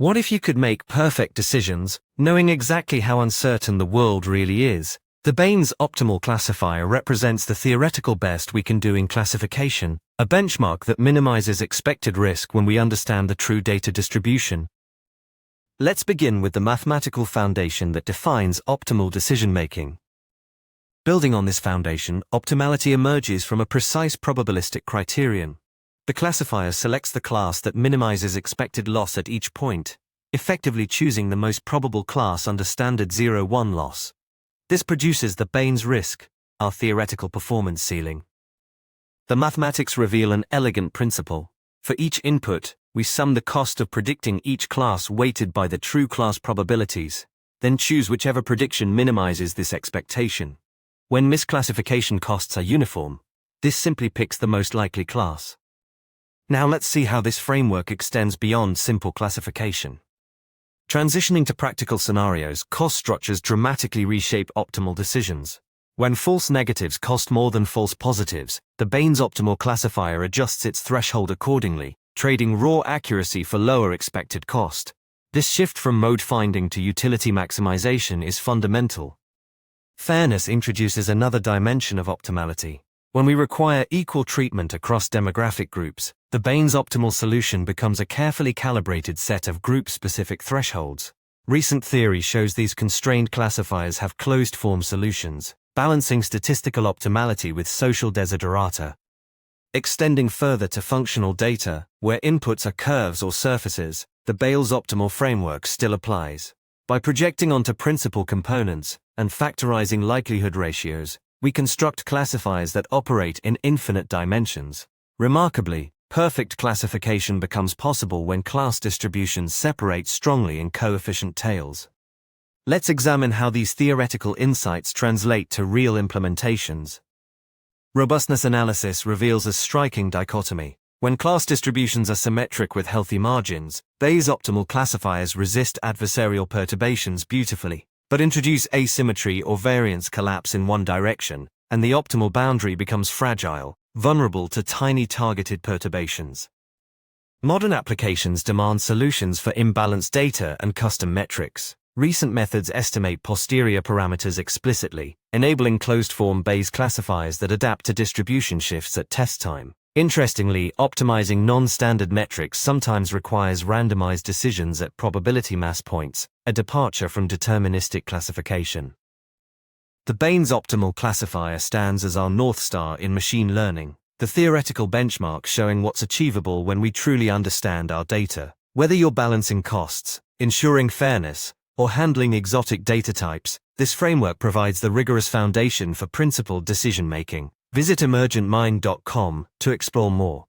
What if you could make perfect decisions, knowing exactly how uncertain the world really is? The Bayes-Optimal Classifier represents the theoretical best we can do in classification, a benchmark that minimizes expected risk when we understand the true data distribution. Let's begin with the mathematical foundation that defines optimal decision-making. Building on this foundation, optimality emerges from a precise probabilistic criterion. The classifier selects the class that minimizes expected loss at each point, effectively choosing the most probable class under standard 0-1 loss. This produces the Bayes risk, our theoretical performance ceiling. The mathematics reveal an elegant principle. For each input, we sum the cost of predicting each class weighted by the true class probabilities, then choose whichever prediction minimizes this expectation. When misclassification costs are uniform, this simply picks the most likely class. Now let's see how this framework extends beyond simple classification. Transitioning to practical scenarios, cost structures dramatically reshape optimal decisions. When false negatives cost more than false positives, the Bayes-Optimal Classifier adjusts its threshold accordingly, trading raw accuracy for lower expected cost. This shift from mode finding to utility maximization is fundamental. Fairness introduces another dimension of optimality. When we require equal treatment across demographic groups, the Bayes-optimal solution becomes a carefully calibrated set of group-specific thresholds. Recent theory shows these constrained classifiers have closed-form solutions, balancing statistical optimality with social desiderata. Extending further to functional data, where inputs are curves or surfaces, the Bayes-optimal framework still applies. By projecting onto principal components and factorizing likelihood ratios, we construct classifiers that operate in infinite dimensions. Remarkably, perfect classification becomes possible when class distributions separate strongly in coefficient tails. Let's examine how these theoretical insights translate to real implementations. Robustness analysis reveals a striking dichotomy. When class distributions are symmetric with healthy margins, Bayes-optimal classifiers resist adversarial perturbations beautifully, but introduce asymmetry or variance collapse in one direction, and the optimal boundary becomes fragile, vulnerable to tiny targeted perturbations. Modern applications demand solutions for imbalanced data and custom metrics. Recent methods estimate posterior parameters explicitly, enabling closed-form Bayes classifiers that adapt to distribution shifts at test time. Interestingly, optimizing non-standard metrics sometimes requires randomized decisions at probability mass points, a departure from deterministic classification. The Bayes-optimal classifier stands as our North Star in machine learning, the theoretical benchmark showing what's achievable when we truly understand our data. Whether you're balancing costs, ensuring fairness, or handling exotic data types, this framework provides the rigorous foundation for principled decision-making. Visit emergentmind.com to explore more.